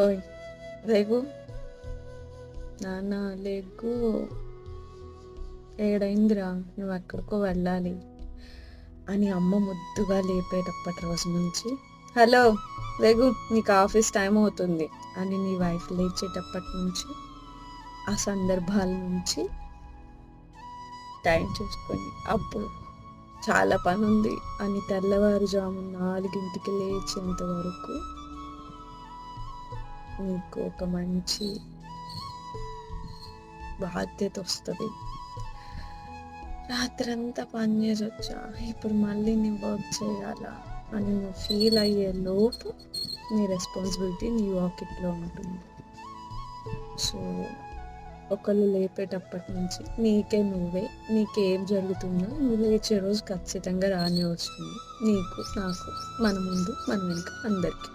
ఓయ్ రేగు, నాన్న లేగు, ఏడైందిరా, నువ్వు ఎక్కడికో వెళ్ళాలి అని అమ్మ ముద్దుగా లేపేటప్పటి రోజు నుంచి, హలో రేగు నీకు ఆఫీస్ టైం అవుతుంది అని నీ వైఫ్ లేచేటప్పటి నుంచి, ఆ సందర్భాల నుంచి టైం చూసుకొని అప్పుడు చాలా పని ఉంది అని తెల్లవారుజాము 4ంటికి లేచేంత వరకు నీకు ఒక మంచి బాధ్యత వస్తుంది. రాత్రంతా పని చేసి వచ్చా, ఇప్పుడు మళ్ళీ నీ వర్క్ చేయాలా అని నువ్వు ఫీల్ అయ్యే లోపు నీ రెస్పాన్సిబిలిటీ నీ వాకిట్లో ఉంటుంది. సో ఒకళ్ళు లేపేటప్పటి నుంచి నీకేం జరుగుతుందో నువ్వు లేచే రోజు ఖచ్చితంగా రానే వస్తుంది, నీకు, నాకు, మన ముందు, మన వెనుక, అందరికీ.